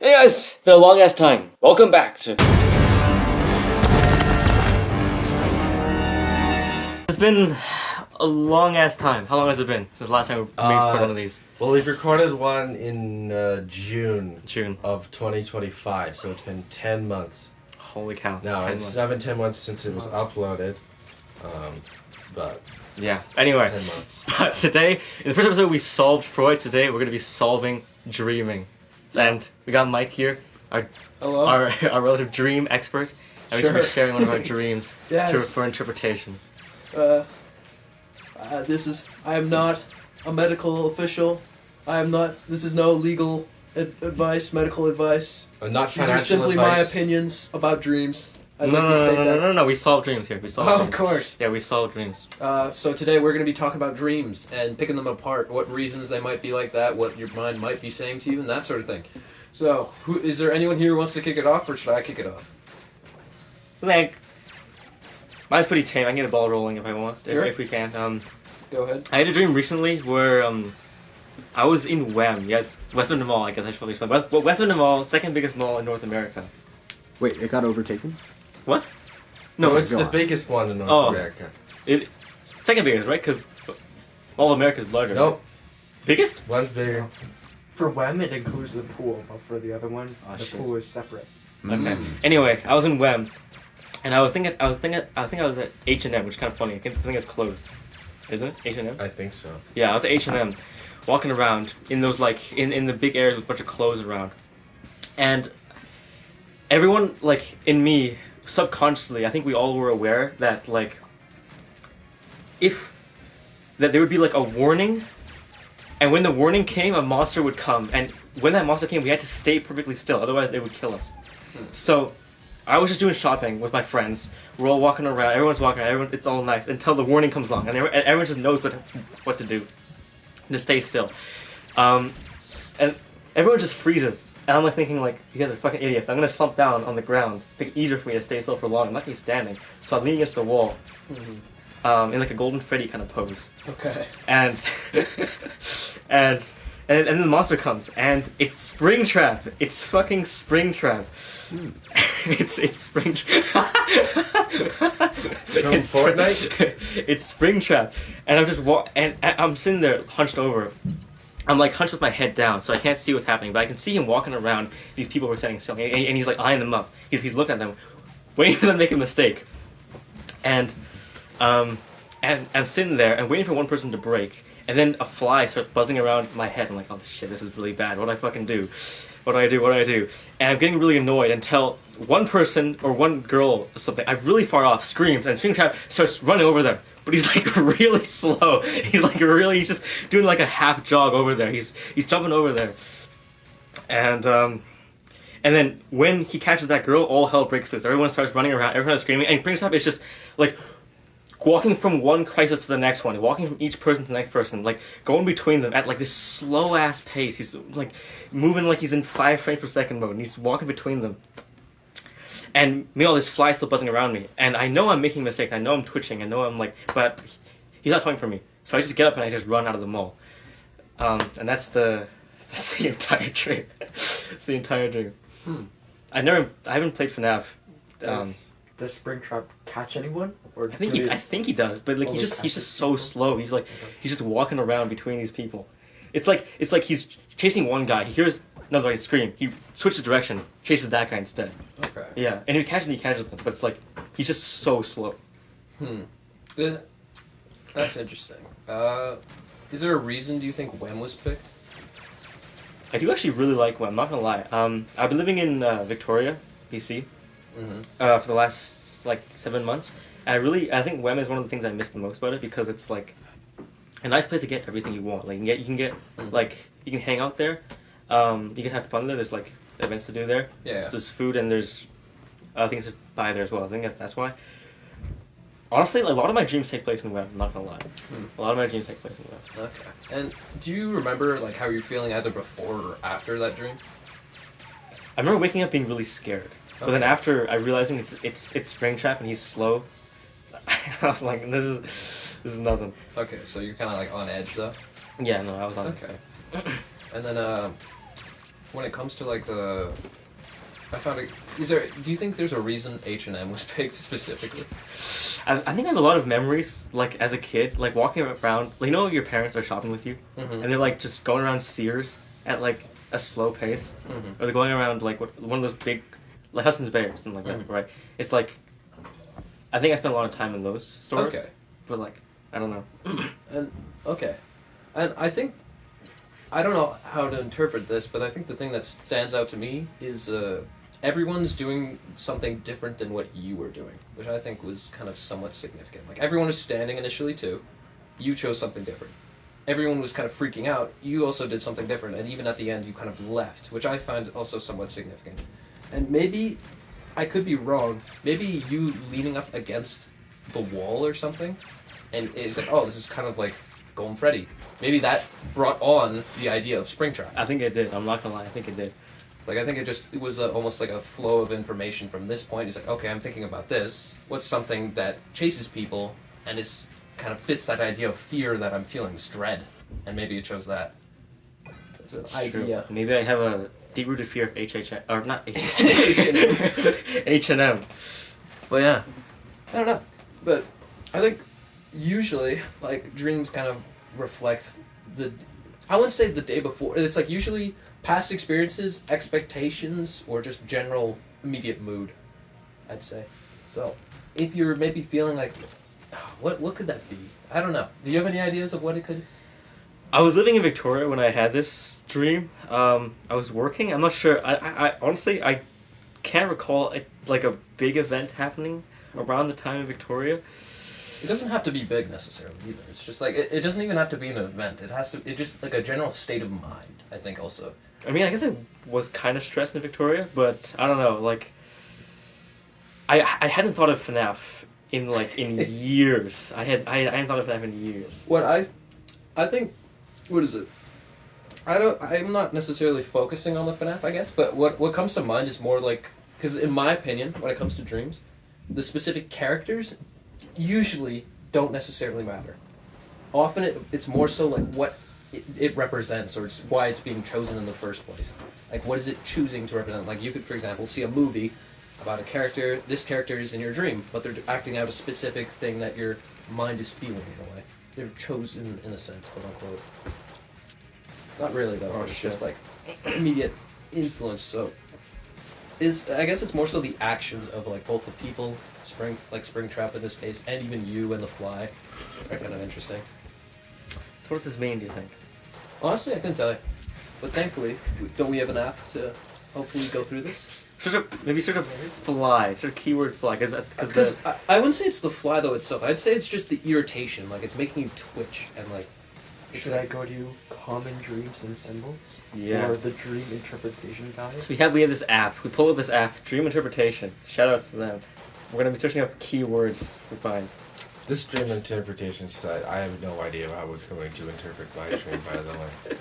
Hey guys, it's been a long ass time. Welcome back to. It's been a long ass time. How long has it been since the last time we recorded one of these? Well, we've recorded one in June June of 2025, so it's been 10 months. Holy cow! No, it's not been 10 months since it was uploaded, but yeah. Anyway, 10 months. but today, in the first episode, we solved Freud. Today, we're gonna be solving dreaming, and we got Mike here, our relative dream expert, and we're gonna be sharing one of our dreams for interpretation. I am not a medical official. This is no legal medical advice. Not These financial are simply advice. my opinions about dreams. No, we solve dreams here. We solve dreams. Of course. Yeah, we solve dreams. So today we're going to be talking about dreams and picking them apart, what reasons they might be like that, what your mind might be saying to you, and that sort of thing. So, is there anyone here who wants to kick it off, or should I kick it off? Like, mine's pretty tame. I can get a ball rolling if I want. Sure. If we can. Go ahead. I had a dream recently where I was in WEM. Yes, Western Mall. I guess I should probably explain. Well, Western Mall, second biggest mall in North America. Wait, it got overtaken? What? No, No, it's the biggest one in North America. it second biggest, right? Because all of America is larger. Nope, Biggest? one's bigger. For WEM, it includes the pool, but for the other one, the shit. pool is separate. Okay. Anyway, I was in WEM, and I think I was at H&M, which is kind of funny. I think it's closed. Isn't it? H&M? I think so. Yeah, I was at H&M, walking around in those in the big areas with a bunch of clothes around, and everyone in me subconsciously, I think we all were aware that that there would be a warning, and when the warning came, a monster would come, and when that monster came, we had to stay perfectly still, otherwise it would kill us. So I was just doing shopping with my friends. We're all walking around. Everyone's walking around. It's all nice until the warning comes along, and everyone just knows what to do. To stay still, and everyone just freezes. And I'm thinking you guys are fucking idiots. I'm gonna slump down on the ground. It's easier for me to stay still for long. I'm not gonna be standing, so I'm leaning against the wall, in a Golden Freddy kind of pose. Okay. And and then the monster comes, and it's Springtrap. It's fucking Springtrap. It's Springtrap. From Fortnite? It's Springtrap, and I'm just and I'm sitting there hunched over. I'm hunched with my head down, so I can't see what's happening, but I can see him walking around these people who are standing still, and he's eyeing them up. He's looking at them, waiting for them to make a mistake, and I'm sitting there and waiting for one person to break. And then a fly starts buzzing around my head. I'm like, oh shit, this is really bad. What do I fucking do? What do I do? And I'm getting really annoyed until one person or one girl or something, I'm really far off, screams, and Springtrap starts running over them. But he's really slow. He's just doing a half jog over there. He's jumping over there. And then when he catches that girl, all hell breaks loose. Everyone starts running around, everyone is screaming, and Springtrap is just walking from one crisis to the next one, walking from each person to the next person, going between them at this slow ass pace. He's moving he's in 5 frames per second mode, and he's walking between them. And meanwhile, this fly is still buzzing around me, and I know I'm making mistakes. I know I'm twitching. I know I'm but he's not coming for me. So I just get up and I just run out of the mall. And that's the entire dream. It's the entire dream. I haven't played FNAF. Does Springtrap catch anyone? Or I think he does, but he's just so slow. He's he's just walking around between these people. It's like he's chasing one guy. He hears another guy scream. He switches direction, chases that guy instead. Okay. Yeah, and if he catches them, but it's he's just so slow. That's interesting. Is there a reason, do you think, WEM was picked? I do actually really like WEM. I'm not gonna lie. I've been living in Victoria, BC, for the last 7 months. And I think WEM is one of the things I miss the most about it, because it's a nice place to get everything you want. You can get you can hang out there. You can have fun there. There's events to do there. Yeah. So there's food and there's things to buy there as well. I think that's why. Honestly, a lot of my dreams take place in WEM. I'm not gonna lie. A lot of my dreams take place in WEM. Okay. And do you remember how you're feeling either before or after that dream? I remember waking up being really scared, but then after I realizing it's Springtrap and he's slow, I was like, this is nothing. Okay, so you're kind of on edge though. Yeah, no, I was on. Okay. And then when it comes to like the, I found it. Do you think there's a reason H&M was picked specifically? I think I have a lot of memories, like as a kid, like walking around. Like, you know, your parents are shopping with you, Mm-hmm. and they're like just going around Sears at like a slow pace, Mm-hmm. or they're going around like one of those big, like Hudson's Bay or something like that, right? It's like, I think I spent a lot of time in those stores, Okay. but like I don't know. And okay, and I think I don't know how to interpret this, but I think the thing that stands out to me is everyone's doing something different than what you were doing, which I think was kind of somewhat significant. Like everyone was standing initially too, you chose something different. Everyone was kind of freaking out. You also did something different, and even at the end, you kind of left, which I find also somewhat significant. And maybe I could be wrong. Maybe you leaning up against the wall or something, and it's like, oh, this is kind of like Golden Freddy. Maybe that brought on the idea of Springtrap. I think it did. I'm not gonna lie. I think it did. Like, I think it was almost like a flow of information from this point. It's like, okay, I'm thinking about this. What's something that chases people and is kind of fits that idea of fear that I'm feeling, this dread, and maybe it chose that. That's an It's idea. true. Maybe I have a deep-rooted fear of HHM, or not HHM. H&M. But yeah, I don't know. But I think usually, like, dreams kind of reflect I wouldn't say the day before. It's like usually past experiences, expectations, or just general immediate mood, I'd say. So if you're maybe feeling like, what could that be? I don't know. Do you have any ideas of what it could? I was living in Victoria when I had this dream. I was working. I'm not sure. I honestly, I can't recall like a big event happening around the time in Victoria. It doesn't have to be big necessarily either. It's just like it doesn't even have to be an event. It just like a general state of mind, I think also. I mean, I guess I was kind of stressed in Victoria, but I don't know. Like, I hadn't thought of FNAF in years. I hadn't thought of FNAF in years. What I think, what is it? I'm not necessarily focusing on the FNAF, I guess, but what comes to mind is more like, because in my opinion, when it comes to dreams, the specific characters usually don't necessarily matter. Often it's more so like what it represents, or it's why it's being chosen in the first place. Like, what is it choosing to represent? Like, you could, for example, see a movie about a character. This character is in your dream, but they're acting out a specific thing that your mind is feeling in a way. They're chosen in a sense, quote unquote. Not really though. It's just like immediate influence. So, I guess it's more so the actions of like both the people, Springtrap in this case, and even you and the fly are kind of interesting. So what does this mean, do you think? Honestly, I couldn't tell you. But thankfully, don't we have an app to hopefully go through this? Sort of fly, sort of keyword fly, Because I wouldn't say it's the fly though itself. I'd say it's just the irritation. Like, it's making you twitch and like. Should I go to common dreams and symbols? Yeah. Or the dream interpretation guide? So we have this app. We pull up this app, Dream Interpretation. Shout outs to them. We're gonna be searching up keywords we find. This dream interpretation site, I have no idea how it's going to interpret my dream, by the way.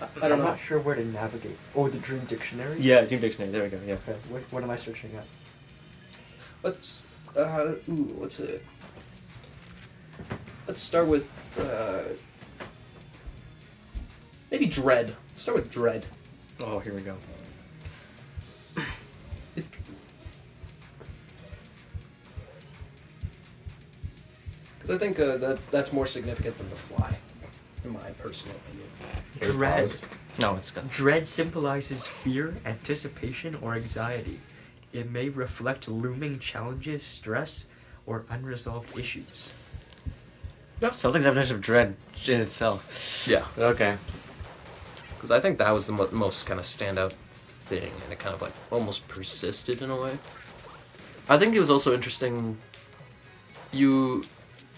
I'm don't know. not sure where to navigate. Oh, the dream dictionary? Yeah, Dream Dictionary. There we go. Yeah. Okay, what am I searching at? Let's. What's it? Let's start with. Maybe dread. Let's start with dread. Oh, here we go. Because I think that's more significant than the fly, in my personal opinion. Dread. No, it's good. Dread symbolizes fear, anticipation, or anxiety. It may reflect looming challenges, stress, or unresolved issues. Sounds like the definition of dread in itself. Yeah. Okay. Because I think that was the most kind of standout thing, and it kind of like almost persisted in a way. I think it was also interesting you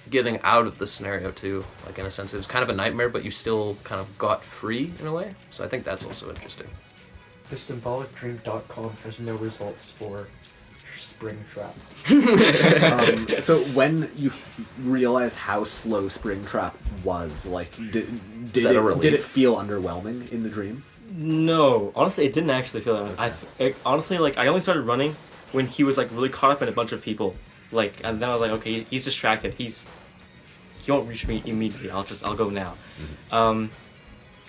getting out of the scenario too, like in a sense it was kind of a nightmare, but you still kind of got free in a way. So I think that's also interesting. The symbolicdream.com has no results for Springtrap. So when you realized how slow Springtrap was, like, did that a relief? it feel underwhelming in the dream? No, honestly, it didn't actually feel that. Honestly, like, I only started running when he was like really caught up in a bunch of people, like, and then I was like, okay, he's distracted. He won't reach me immediately. I'll go now.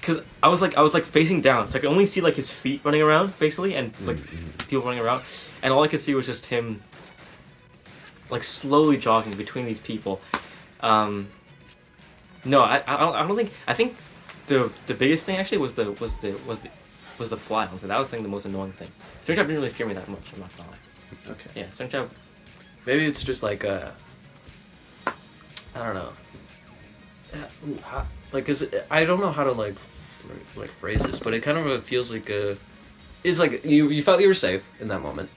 because I was like facing down, so I could only see like his feet running around basically, and like people running around, and all I could see was just him, like slowly jogging between these people. No, I don't think. I think the biggest thing actually was the fly. That was the thing, the most annoying thing. Springtrap didn't really scare me that much. I'm not gonna lie. Okay. Yeah, Springtrap. Maybe it's just like I don't know. Like, cause I don't know how to like phrase this, but it kind of feels like it's like you felt you were safe in that moment,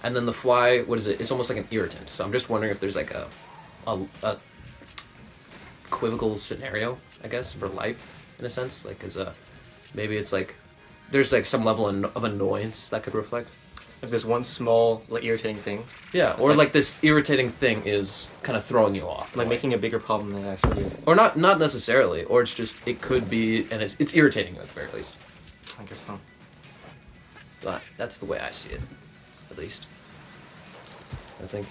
and then the fly. What is it? It's almost like an irritant. So I'm just wondering if there's like a equivocal scenario, I guess, for life in a sense. Like, cause maybe it's like there's like some level of annoyance that could reflect. Like there's one small like irritating thing. Yeah, or like this irritating thing is kind of throwing you off. Like making a bigger problem than it actually is. Or not necessarily, or it's just it could be, and it's irritating you at the very least. I guess so. But that's the way I see it, at least. I think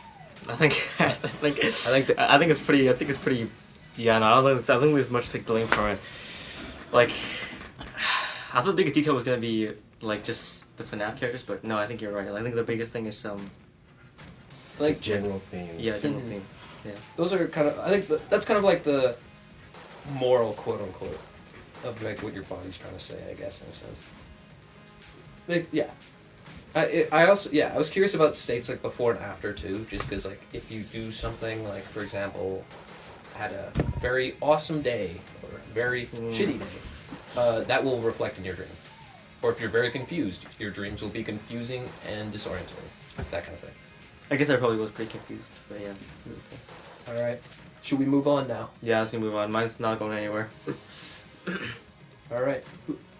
it's pretty. Yeah, no, I don't think there's much to blame for it. Like, I thought the biggest detail was gonna be like just the FNAF characters, but no, I think you're right. I think the biggest thing is like general themes. Yeah, general theme. Yeah. those are kind of. I think that's kind of like the moral, quote unquote, of like what your body's trying to say. I guess in a sense. Like, yeah. I also I was curious about states like before and after too, just because like if you do something like for example, had a very awesome day or a very shitty day, that will reflect in your dream. Or if you're very confused, your dreams will be confusing and disorienting, that kind of thing. I guess I probably was pretty confused, but yeah. All right. Should we move on now? Yeah, let's move on. Mine's not going anywhere. All right.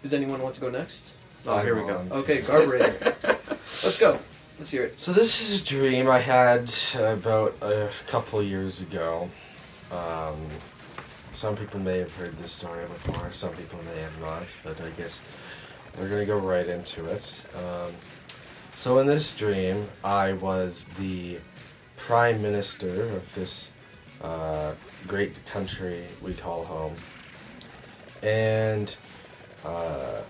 Does anyone want to go next? Oh, here we go. Okay, Garborator. Let's go. Let's hear it. So this is a dream I had about a couple years ago. Some people may have heard this story before, some people may have not, but I guess we're gonna go right into it. So in this dream, I was the prime minister of this great country we call home, and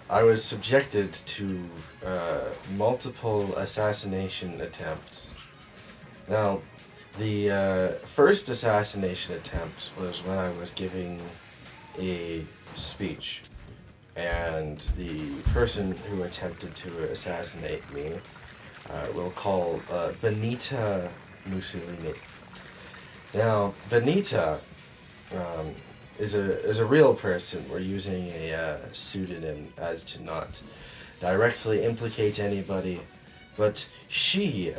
I was subjected to multiple assassination attempts. Now, the first assassination attempt was when I was giving a speech, and the person who attempted to assassinate me we'll call Benita Mussolini. Now, Benita is a real person. We're using a pseudonym as to not directly implicate anybody, but she,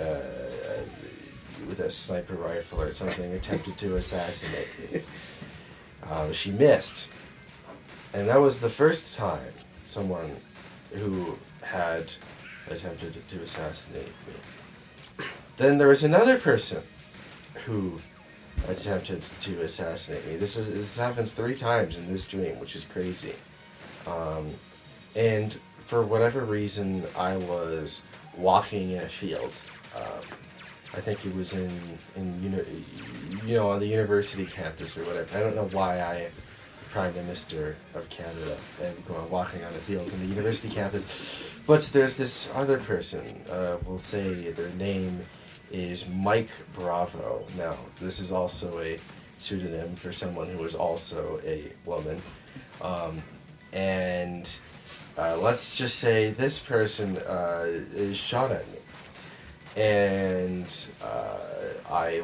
with a sniper rifle or something, attempted to assassinate me. She missed, and that was the first time someone who had attempted to assassinate me. Then there was another person who attempted to assassinate me. This happens 3 times in this dream, which is crazy. And for whatever reason, I was walking in a field. I think it was on the university campus or whatever. I don't know why I, Prime Minister of Canada, am walking on a field in the university campus. But there's this other person. We'll say their name is Mike Bravo. Now, this is also a pseudonym for someone who is also a woman. And let's just say this person shot at me. And I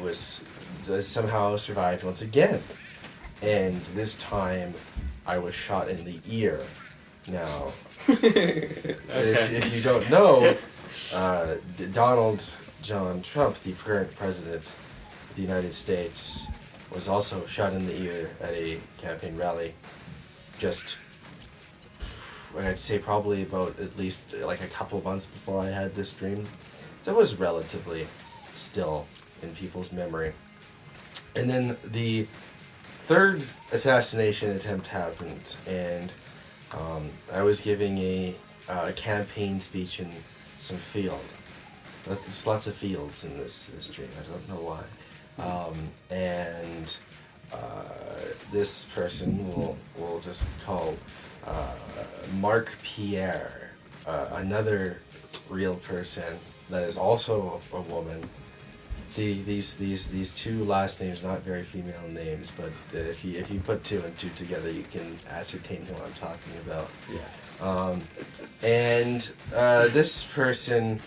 somehow survived once again. And this time, I was shot in the ear. Now, if you don't know, Donald John Trump, the current president of the United States, was also shot in the ear at a campaign rally just, I'd say probably about at least like a couple months before I had this dream. So it was relatively still in people's memory. And then the third assassination attempt happened, and I was giving a campaign speech in some field. There's lots of fields in this dream. I don't know why. And this person we'll just call Mark Pierre, another real person that is also a woman. See, these two last names, not very female names, but if you put two and two together, you can ascertain who I'm talking about. Yeah. And this person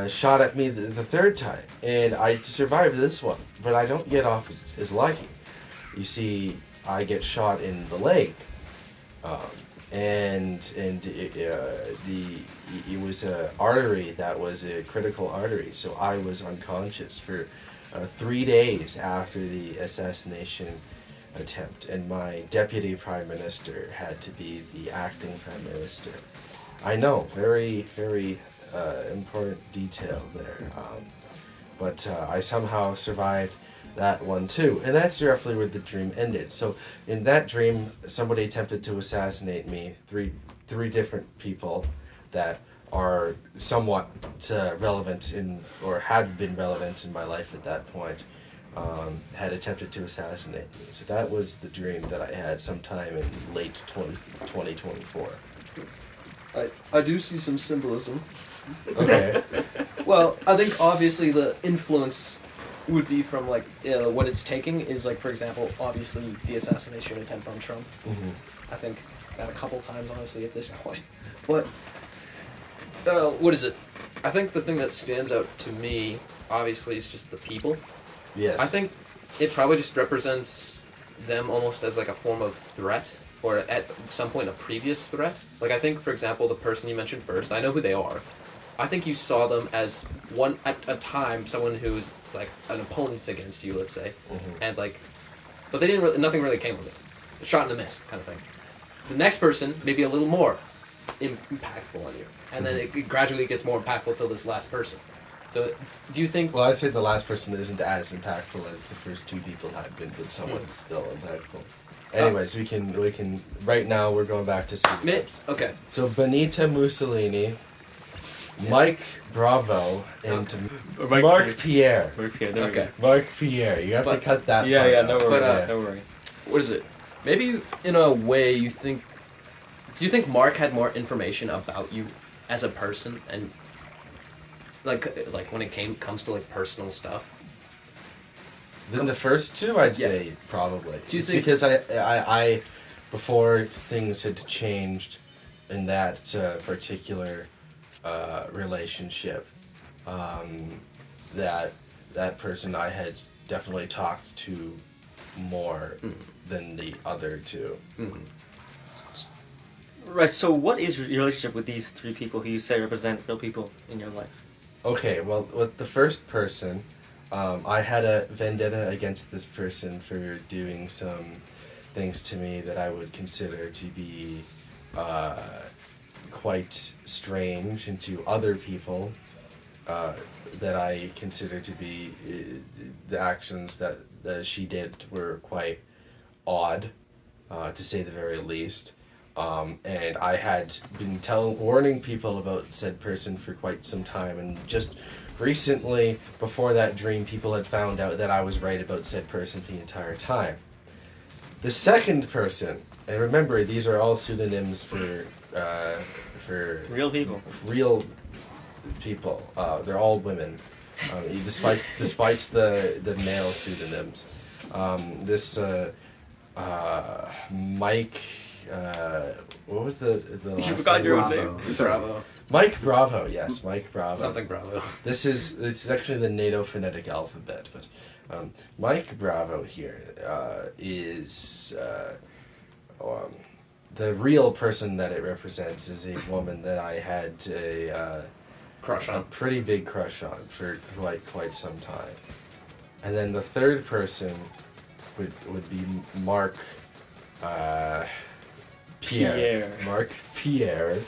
shot at me the third time, and I survived this one, but I don't get off as lucky. You see, I get shot in the leg, and it was a artery that was a critical artery, so I was unconscious for 3 days after the assassination attempt, and my deputy prime minister had to be the acting prime minister. I know, very, very important detail there, but I somehow survived that one too, and that's roughly where the dream ended. So in that dream, somebody attempted to assassinate me. Three different people that are somewhat relevant in, or had been relevant in my life at that point, had attempted to assassinate me. So that was the dream that I had sometime in late 2024. I do see some symbolism. Okay. Well, I think obviously the influence would be from like what it's taking is like, for example, obviously the assassination attempt on Trump. Mm-hmm. I think that a couple times honestly at this point. But What is it? I think the thing that stands out to me, obviously, is just the people. Yes. I think it probably just represents them almost as like a form of threat, or at some point a previous threat. Like I think, for example, the person you mentioned first, I know who they are. I think you saw them as one at a time, someone who was like an opponent against you, let's say, and like, but they didn't. Nothing really came of it. A shot and a miss kind of thing. The next person maybe a little more impactful on you, and then it gradually gets more impactful till this last person. So, do you think? Well, I'd say the last person isn't as impactful as the first two people had been, but someone's still impactful. Anyways, we can. Right now, we're going back to pseudonyms. Okay. So Benita Mussolini, Mike Bravo, and Mark Pierre. Mark Pierre, there we Okay. go. Mark Pierre. You have to But- cut that. Yeah, part yeah, out. no worries, But, no worries. What is it? Maybe in a way you think. Do you think Mark had more information about you as a person, and like when it comes to like personal stuff? Then the first two, I'd Yeah. say probably. Do you It's think- because I before things had changed in that particular relationship, that person I had definitely talked to more than the other two. Mm-hmm. Right, so what is your relationship with these three people who you say represent real people in your life? Okay, well, with the first person, I had a vendetta against this person for doing some things to me that I would consider to be quite strange, and to other people that I consider to be the actions that she did were quite odd, to say the very least. And I had been warning people about said person for quite some time, and just recently, before that dream, people had found out that I was right about said person the entire time. The second person, and remember, these are all pseudonyms for Real people. real people. They're all women, despite the male pseudonyms. This Mike. What was the last You forgot name? your own Bravo. name. Bravo. Mike Bravo, yes, Mike Bravo. Something Bravo. It's actually the NATO phonetic alphabet, but Mike Bravo here is the real person that it represents is a woman that I had a Crush on. pretty big crush on for quite some time. And then the third person would be Mark Pierre. Mark Pierre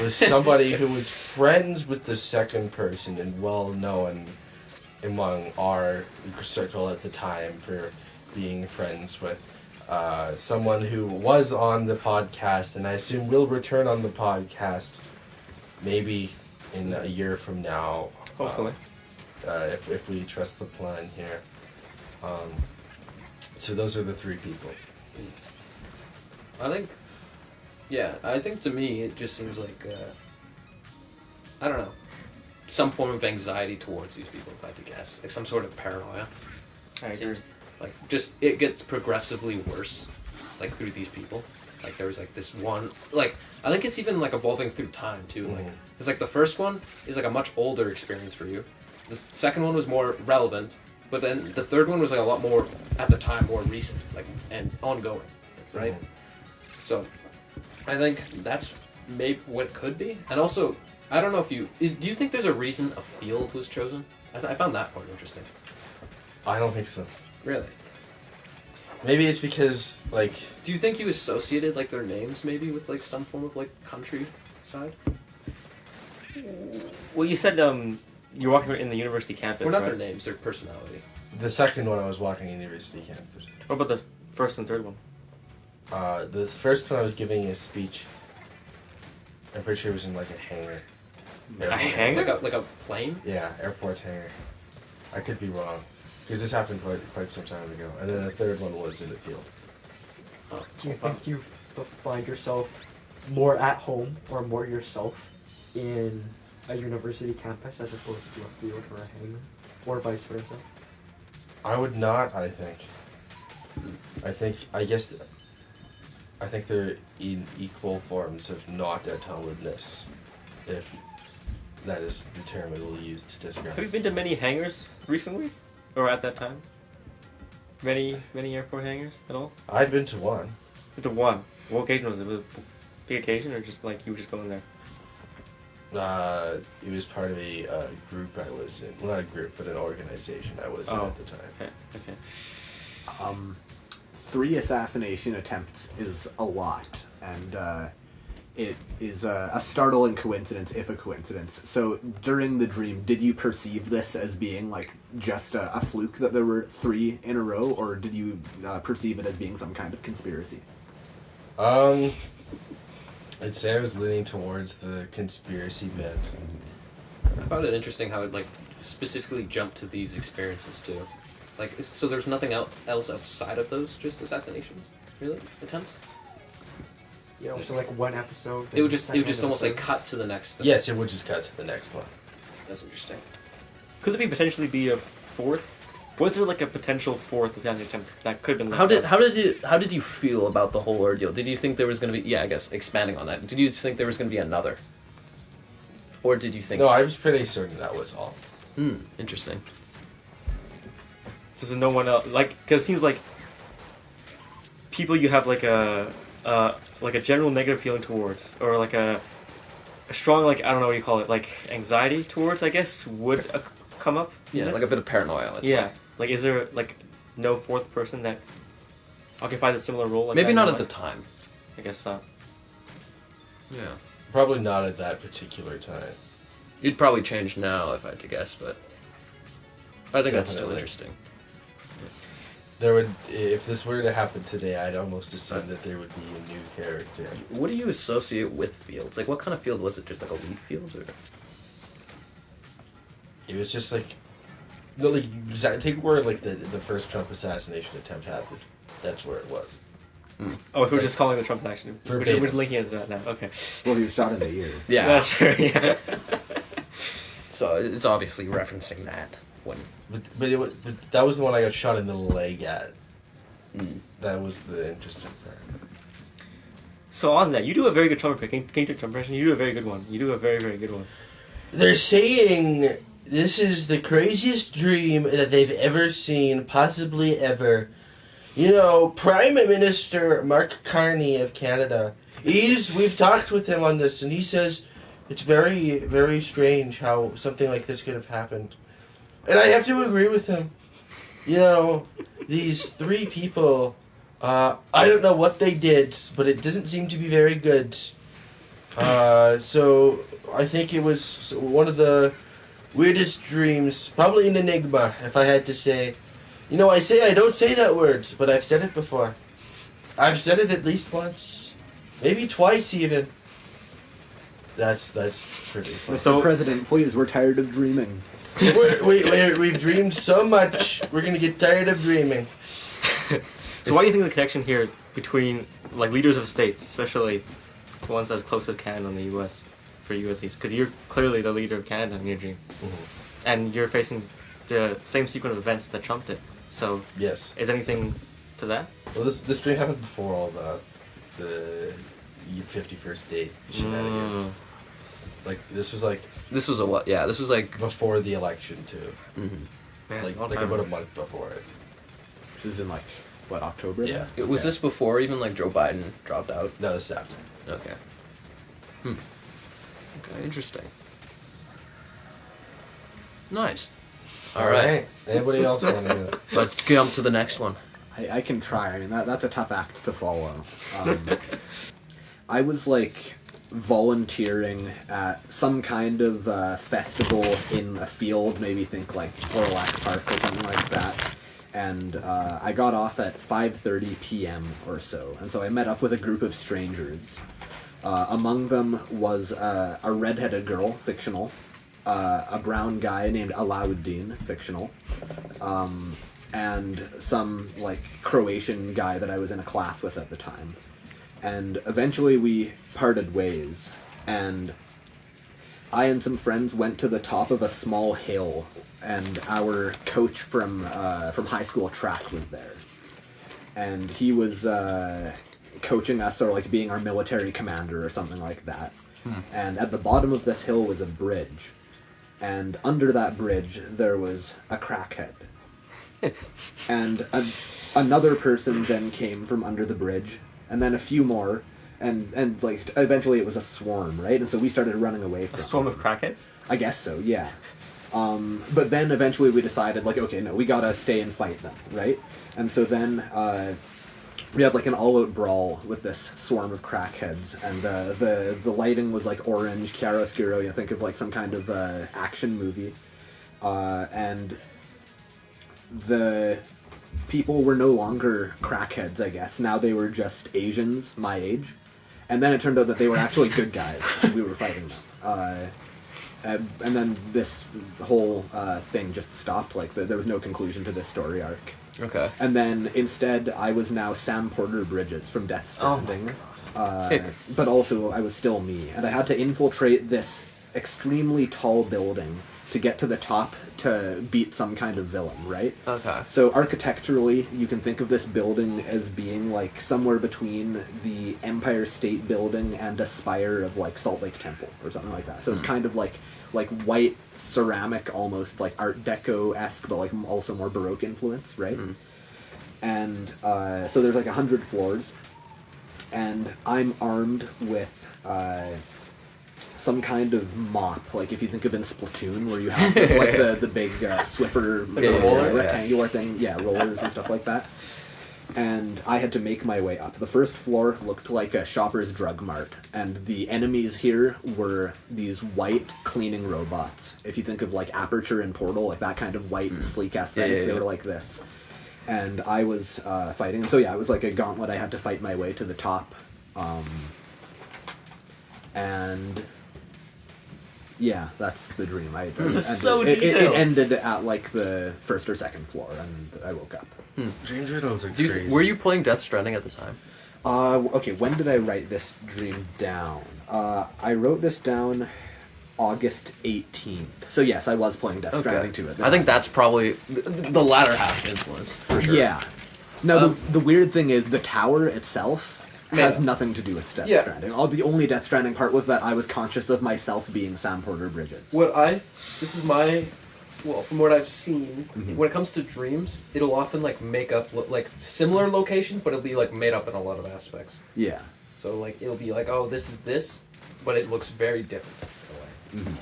was somebody who was friends with the second person and well known among our circle at the time for being friends with someone who was on the podcast, and I assume will return on the podcast maybe in a year from now. Hopefully. If we trust the plan here. So those are the three people. I think Yeah, I think to me it just seems like I don't know, some form of anxiety towards these people. If I had to guess, like some sort of paranoia. I It agree. seems like just it gets progressively worse, like through these people. Like there was like this one, like I think it's even like evolving through time too. Like Mhm. it's like the first one is like a much older experience for you. The second one was more relevant, but then the third one was like a lot more at the time, more recent, like and ongoing, right? So I think that's maybe what it could be. And also, I don't know if do you think there's a reason a field was chosen? I found that part interesting. I don't think so. Really? Maybe it's because like Do you think you associated like their names maybe with like some form of like countryside? Well, you said you're walking in the university campus. Or not right? their names, their personality. the second one I was walking in university campus. What about the first and third one? The first one I was giving a speech. I'm pretty sure it was in like a hangar. A hangar? Like a plane? Yeah, airport's hangar. I could be wrong. Because this happened quite some time ago. And then the third one was in the field. Oh. Do you think you find yourself more at home or more yourself in a university campus as opposed to a field or a hangar, or vice versa? I would not, I think. I think they're in equal forms of not at homedness, if that is the term I will use to describe. Have you been to many hangars recently, or at that time? Many airport hangars at all? I've been to one. The one. What occasion was it? Was it a big occasion, or just like you were just going there? It was part of a group I was in. Well, not a group, but an organization I was in Oh. at the time. Okay. 3 assassination attempts is a lot, and it is a startling coincidence, if a coincidence. So during the dream, did you perceive this as being like just a fluke that there were 3 in a row, or did you perceive it as being some kind of conspiracy? I'd say I was leaning towards the conspiracy bit. I found it interesting how it like specifically jumped to these experiences too. Like, so there's nothing else outside of those, just assassinations, really, attempts. You know, so like one episode. It would just second and almost like third. cut to the next thing. Yes, it would just cut to the next one. That's interesting. Could there potentially be a fourth? Was there like a potential fourth assassination attempt that could have been? How left did out? you feel about the whole ordeal? Did you think there was going to be? Yeah, I guess expanding on that. Did you think there was going to be another? Or did you think? No, I was pretty certain that was all. Interesting. So there's no one else, like, because it seems like people you have like a general negative feeling towards, or like a strong, like, I don't know what you call it, like anxiety towards, I guess, would come up. in Yeah, this. like a bit of paranoia. Let's Yeah, say. like, is there like no fourth person that occupies a similar role? Like Maybe that in not your at the life? time. I guess not. Yeah. Probably not at that particular time. You'd probably change now if I had to guess, but I think that's still Definitely. interesting. There would, if this were to happen today, I'd almost assume that there would be a new character. What do you associate with fields? Like, what kind of field was it? Just like a wheat field, or? It was just like, no, like take where like the first Trump assassination attempt happened. That's where it was. Oh, so we're just calling the Trump action. We're Verbatim. just linking it to that now. Okay. Well, he was shot in the ear. Yeah. That's sure. Yeah. So it's obviously referencing that when. But that was the one I got shot in the leg at. Mm. That was the interesting part. So on that, you do a very good Trump impression. Can you do a Trump impression? You do a very good one. You do a very, very good one. They're saying this is the craziest dream that they've ever seen, possibly ever. You know, Prime Minister Mark Carney of Canada, we've talked with him on this, and he says it's very, very strange how something like this could have happened. And I have to agree with him. You know, these 3 people, I don't know what they did, but it doesn't seem to be very good. So I think it was one of the weirdest dreams, probably an enigma, if I had to say. You know, I don't say that word, but I've said it before. I've said it at least once, maybe twice even. That's pretty funny. So- So, President, please, we're tired of dreaming. We've dreamed so much. We're gonna get tired of dreaming. So why do you think the connection here between like leaders of states, especially the ones that's closest Canada and the U.S. for you at least, because you're clearly the leader of Canada in your dream, and you're facing the same sequence of events that Trump did. So Yes. is anything to that? Well, this dream happened before all the 51st date shenanigans. Like this was like This was a what? Yeah, this was like. before the election too. Man, Like long like time about a ago. month before it. Which is in like what, October? Yeah. Was this before even like Joe Biden dropped out? No, this is after. Okay. Okay, interesting. Nice. All right. Anybody else want to? Let's jump to the next one. I can try. I mean, that's a tough act to follow. I was like volunteering at some kind of festival in a field, maybe think like Orlac Park or something like that. And I got off at 5:30 p.m. or so, and so I met up with a group of strangers. Among them was a redheaded girl, fictional, a brown guy named Alauddin, fictional, and some like Croatian guy that I was in a class with at the time. And eventually we parted ways, and I and some friends went to the top of a small hill, and our coach from high school track was there, and he was coaching us, or like being our military commander or something like that. And at the bottom of this hill was a bridge, and under that bridge there was a crackhead. And another person then came from under the bridge, and then a few more, and like eventually it was a swarm, right? And so we started running away from A swarm them. of crackheads? I guess so, yeah. But then eventually we decided, like, okay, no, we gotta stay and fight them, right? And so then we had like an all-out brawl with this swarm of crackheads, and the lighting was like orange, chiaroscuro. You think of like some kind of action movie, and the people were no longer crackheads, I guess. Now they were just Asians my age, and then it turned out that they were actually good guys, and we were fighting them. And then this whole thing just stopped. Like there was no conclusion to this story arc. Okay. And then instead, I was now Sam Porter Bridges from Death Stranding. But also, I was still me, and I had to infiltrate this extremely tall building to get to the top to beat some kind of villain, right? Okay. So architecturally, you can think of this building as being like somewhere between the Empire State Building and a spire of like Salt Lake Temple or something like that. So it's kind of like white ceramic, almost like Art Deco-esque, but like also more Baroque influence, right? And so there's like 100 floors, and I'm armed with some kind of mop, like if you think of in Splatoon, where you have like the big Swiffer rectangular thing, rollers and stuff like that. And I had to make my way up. The first floor looked like a Shoppers Drug Mart, and the enemies here were these white cleaning robots. If you think of like Aperture and Portal, like that kind of white, sleek aesthetic, they were like this. And I was fighting, and so it was like a gauntlet. I had to fight my way to the top. And yeah, that's the dream. This is so detailed. It ended at like the first or second floor, and I woke up. Dreams riddles are crazy. Were you playing Death Stranding at the time? Okay, when did I write this dream down? I wrote this down August 18th. So yes, I was playing Death Stranding 2 at the I think time. that's probably the latter half influence, for sure. Yeah. Now, the weird thing is the tower itself has nothing to do with Death Stranding. The only Death Stranding part was that I was conscious of myself being Sam Porter Bridges. This is my, well, from what I've seen, when it comes to dreams, it'll often like make up like similar locations, but it'll be like made up in a lot of aspects. Yeah. So like it'll be like, oh, this is this, but it looks very different in a way.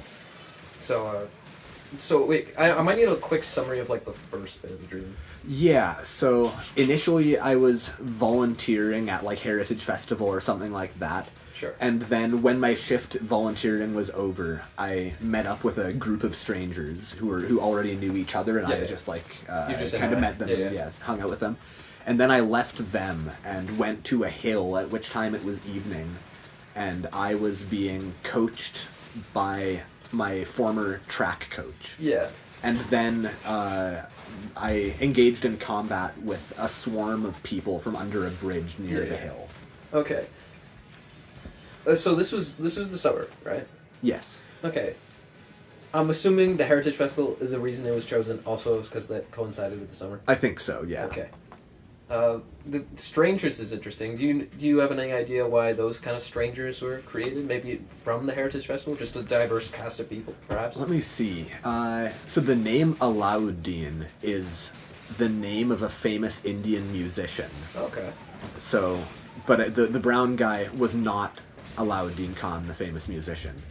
So wait, I might need a quick summary of like the first bit of the dream. Yeah, so initially I was volunteering at like Heritage Festival or something like that. Sure. And then when my shift volunteering was over, I met up with a group of strangers who already knew each other, and I just like just kind of interacted. met them and hung out with them. And then I left them and went to a hill, at which time it was evening, and I was being coached by my former track coach. Yeah. And then I engaged in combat with a swarm of people from under a bridge near the hill. Okay. So this was the summer, right? Yes. Okay. I'm assuming the Heritage Festival, the reason it was chosen also was because that coincided with the summer. I think so. Yeah. Okay. The strangers is interesting. Do you have any idea why those kind of strangers were created? Maybe from the Heritage Festival, just a diverse cast of people, perhaps. Let me see. So the name Alauddin is the name of a famous Indian musician. Okay. So, but the brown guy was not Alauddin Khan, the famous musician.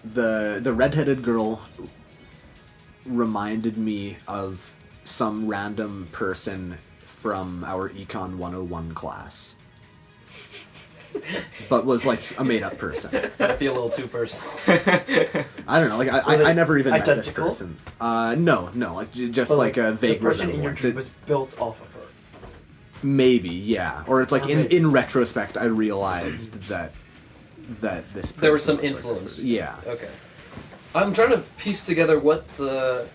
The redheaded girl reminded me of some random person from our Econ 101 class. But was like a made-up person. Might be a little too personal. I don't know, like I never even met this identical? person. No, like just But, like a vague the person in your resemblance. dream was built off of her. Maybe, yeah. Or it's like Okay. in retrospect I realized that this There was person some like this influence. person. Yeah. Okay. I'm trying to piece together what the.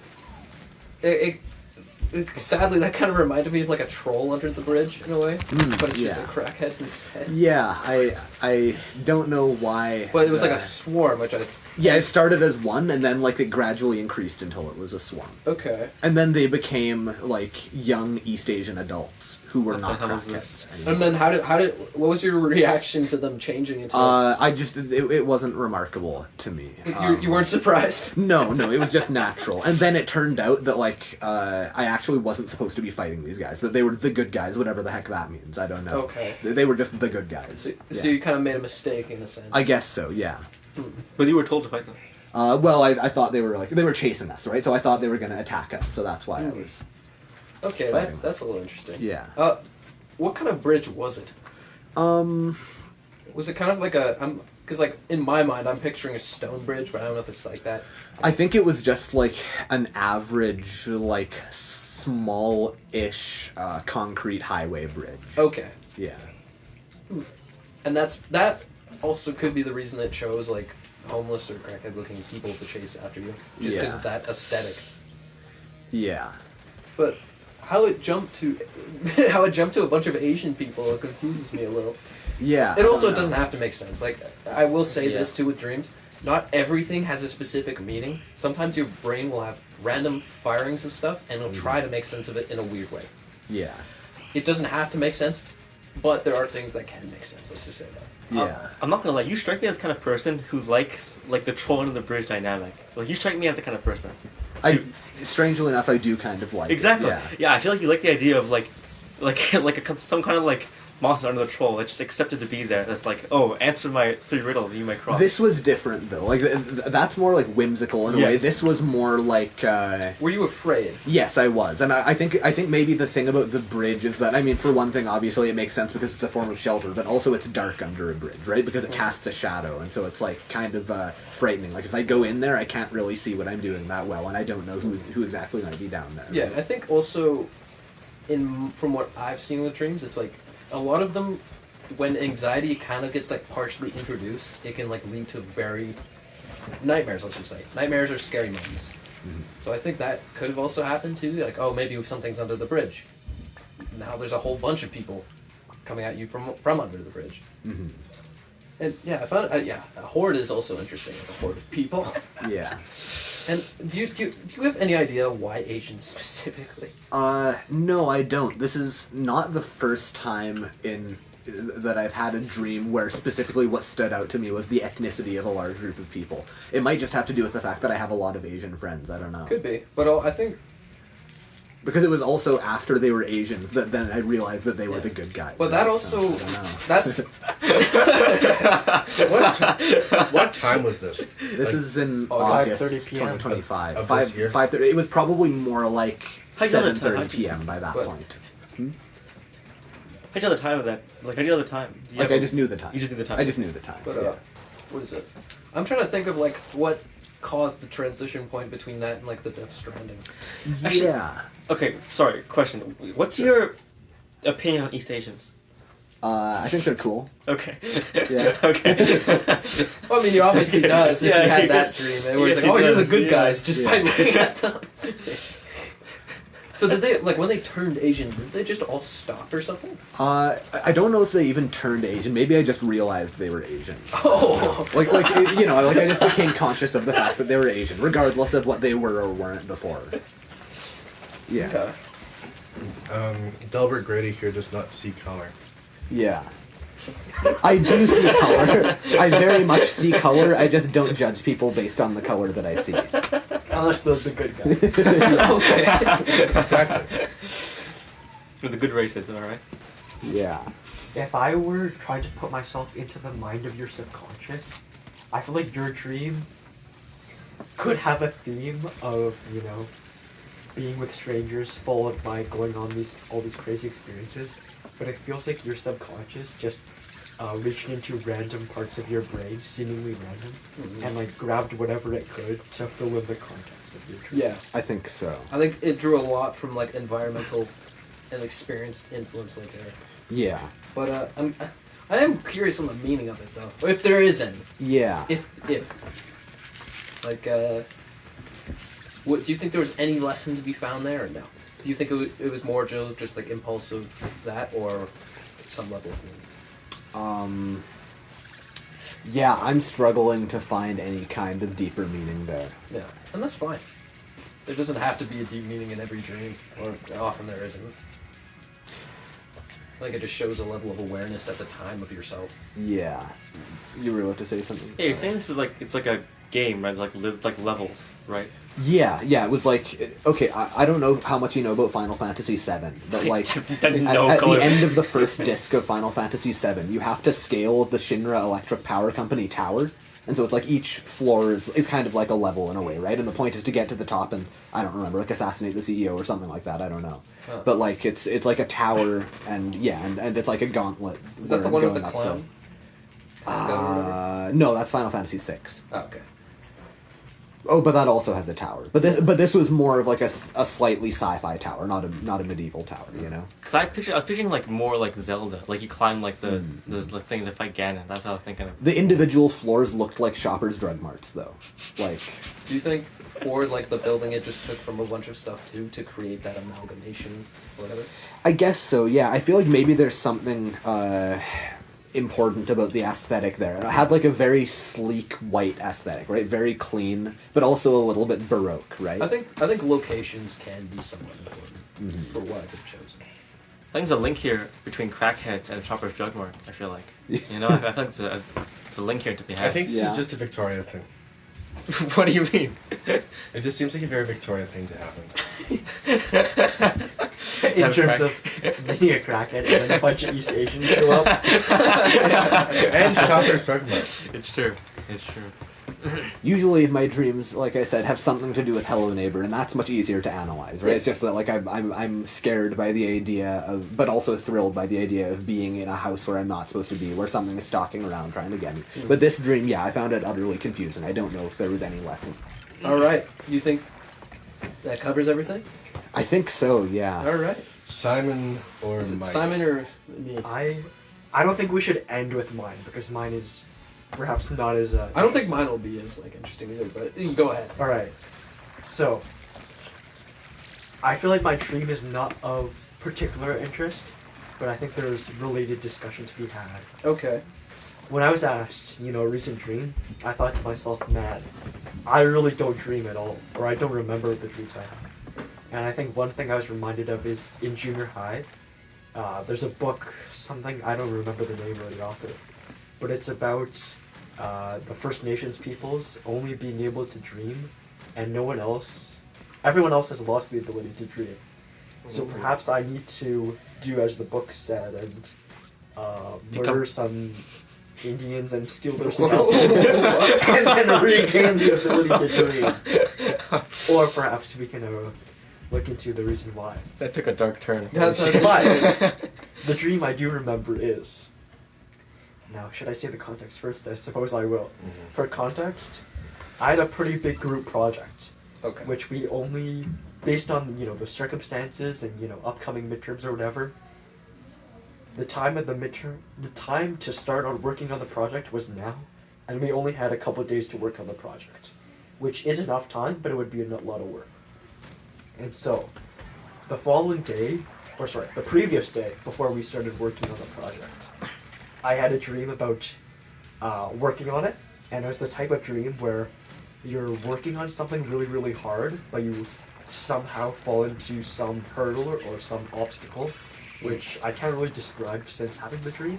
Sadly, that kind of reminded me of like a troll under the bridge in a way, but it's just a yeah. crackhead instead. Yeah, I don't know why. But it was like a swarm, which I. Yeah, it started as one, and then like it gradually increased until it was a swarm. Okay. And then they became like young East Asian adults who were What the not hell is crackheads. this? anymore. And then how did what was your reaction to them changing into? it wasn't remarkable to me. You weren't surprised. No, it was just natural. And then it turned out that like I actually wasn't supposed to be fighting these guys. That they were the good guys, whatever the heck that means. I don't know. Okay. They were just the good guys. So Yeah. you kind of made a mistake in a sense. I guess so. Yeah. But you were told to fight them. Well, I thought they were chasing us, right? So I thought they were going to attack us. So that's why I was. Okay, Fighting. that's a little interesting. Yeah. What kind of bridge was it? Was it kind of like because like in my mind I'm picturing a stone bridge, but I don't know if it's like that. I think it was just like an average, like small-ish concrete highway bridge. Okay. Yeah. And that also could be the reason it chose like homeless or crackhead looking people to chase after you, just because Yeah. of that aesthetic. Yeah. But how it jumped to a bunch of Asian people confuses me a little. Yeah. It I also don't know. doesn't have to make sense. Like I will say Yeah. this too with dreams. Not everything has a specific meaning. Sometimes your brain will have random firings of stuff and it'll try to make sense of it in a weird way. Yeah. It doesn't have to make sense, but there are things that can make sense. Let's just say that. Yeah. I'm not gonna lie, you strike me as the kind of person who likes like the troll under the bridge dynamic. Like you strike me as the kind of person. Strangely enough, I do kind of like Exactly. it. Yeah, I feel like you like the idea of like some kind of like monster under the troll that just accepted to be there. That's like, oh, answer my 3 riddles, you may cross. This was different though. Like that's more like whimsical in a Yeah. way. This was more like. Were you afraid? Yes, I was, and I think maybe the thing about the bridge is that, I mean, for one thing, obviously it makes sense because it's a form of shelter, but also it's dark under a bridge, right? Because it casts a shadow, and so it's like kind of frightening. Like if I go in there, I can't really see what I'm doing that well, and I don't know who exactly might be down there. Yeah, I think also, from what I've seen with dreams, it's like a lot of them, when anxiety kind of gets like partially introduced, it can like lead to very nightmares. Let's just say nightmares are scary moments. So I think that could have also happened too. Like, oh, maybe something's under the bridge. Now there's a whole bunch of people coming at you from under the bridge. Mm-hmm. And yeah, I found a horde is also interesting. Like a horde of people. Yeah. And do you have any idea why Asians specifically? No, I don't. This is not the first time that I've had a dream where specifically what stood out to me was the ethnicity of a large group of people. It might just have to do with the fact that I have a lot of Asian friends. I don't know. Could be, but I think. Because it was also after they were Asians that then I realized that they were the good guys. But that right? also, So, I don't know. that's What time was this? This is in August, August 5:30 p.m. 2025. Of this year? 5:30. It was probably more like How'd you know the time? 7:30 p.m. by that But- point. How'd you know the time of that? Like, how'd you know the time? Do you Like have- I just knew the time. You just knew the time. I just knew the time. But yeah. what is it? I'm trying to think of like what caused the transition point between that and like the Death Stranding. Actually- Yeah. Okay, sorry. Question. What's your opinion on East Asians? I think they're cool. Okay. Yeah. Okay. Well, I mean, he obviously does. If Yeah, you had he that does. dream, where Yes, it's he like, oh, you're the does, good yeah. guys just by Yeah. looking at them. So did they, like, when they turned Asian, did they just all stop or something? I don't know if they even turned Asian. Maybe I just realized they were Asian. Oh! Like you know, like I just became conscious of the fact that they were Asian, regardless of what they were or weren't before. Yeah. Okay. Delbert Grady here does not see color. Yeah. I do see color. I very much see color. I just don't judge people based on the color that I see. Unless those are the good guys. Okay. Exactly. For the good races, alright? Yeah. If I were trying to put myself into the mind of your subconscious, I feel like your dream could have a theme of, you know, being with strangers followed by going on all these crazy experiences. But it feels like your subconscious just reached into random parts of your brain, seemingly random, and like grabbed whatever it could to fill in the context of your dream. Yeah. I think so. I think it drew a lot from, like, environmental and experience influence like there. Yeah. But I am curious on the meaning of it though, if there is any. Yeah. If like what do you think there was any lesson to be found there or no? Do you think it was more just like impulsive that or some level of meaning? Yeah, I'm struggling to find any kind of deeper meaning there. Yeah, and that's fine. There doesn't have to be a deep meaning in every dream, or often there isn't. Like it just shows a level of awareness at the time of yourself. Yeah. You were about to say something? Yeah, you're saying this is like, it's like a game, right? Like levels, right? Yeah, it was like, okay, I don't know how much you know about Final Fantasy VII, but like, at the end of the first disc of Final Fantasy VII, you have to scale the Shinra Electric Power Company tower, and so it's like each floor is kind of like a level in a way, right? And the point is to get to the top and, I don't remember, like assassinate the CEO or something like that, I don't know. Huh. But like, it's like a tower, and yeah, and it's like a gauntlet. Is that the one with the clown? No, that's Final Fantasy VI. Oh, okay. Oh, but that also has a tower. But this was more of like a slightly sci-fi tower, not a medieval tower, you know. Cause I was picturing like more like Zelda, like you climb like the thing to fight Ganon. That's how I was thinking of. The individual floors looked like Shoppers Drug Marts, though. Like, Do you think for like the building it just took from a bunch of stuff too to create that amalgamation, whatever? I guess so. Yeah, I feel like maybe there's something important about the aesthetic there. It had like a very sleek white aesthetic, right? Very clean, but also a little bit baroque, right? I think locations can be somewhat important for what I've chosen. I think there's a link here between crackheads and Chopper's Drug Mart. I feel like, you know, I feel like it's a link here to be had. I think this Yeah. is just a Victoria thing. What do you mean? It just seems like a very Victoria thing to happen. In terms of being a crackhead and then a bunch of East Asians show up. And Shoppers Drug Mart. It's true. It's true. Usually my dreams, like I said, have something to do with Hello Neighbor, and that's much easier to analyze, right? It's just that like I'm scared by the idea of, but also thrilled by the idea of being in a house where I'm not supposed to be, where something is stalking around trying to get me. But this dream, yeah, I found it utterly confusing. I don't know if there was any lesson. All right, you think that covers everything? I think so, yeah. All right. Simon or Is it Mike? Simon or me? I don't think we should end with mine because mine is perhaps not as. I don't think mine will be as like interesting either, but you go ahead. All right. So I feel like my dream is not of particular interest, but I think there's related discussion to be had. Okay. When I was asked, a recent dream, I thought to myself, man, I really don't dream at all, or I don't remember the dreams I have. And I think one thing I was reminded of is in junior high, there's a book, something, I don't remember the name or the author, but it's about the First Nations peoples only being able to dream, and everyone else has lost the ability to dream. So perhaps I need to do as the book said and murder some Indians and steal their stuff and then regain the ability to dream. Or perhaps we can look into the reason why. That took a dark turn. But the dream I do remember is... Now, should I say the context first? I suppose I will. Mm-hmm. For context, I had a pretty big group project, Okay. which we only, based on the circumstances and upcoming midterms or whatever, the time to start on working on the project was now, and we only had a couple of days to work on the project, which is enough time, but it would be a lot of work. And so, the following day, the previous day before we started working on the project, I had a dream about working on it, and it was the type of dream where you're working on something really, really hard, but you somehow fall into some hurdle or some obstacle, which I can't really describe since having the dream,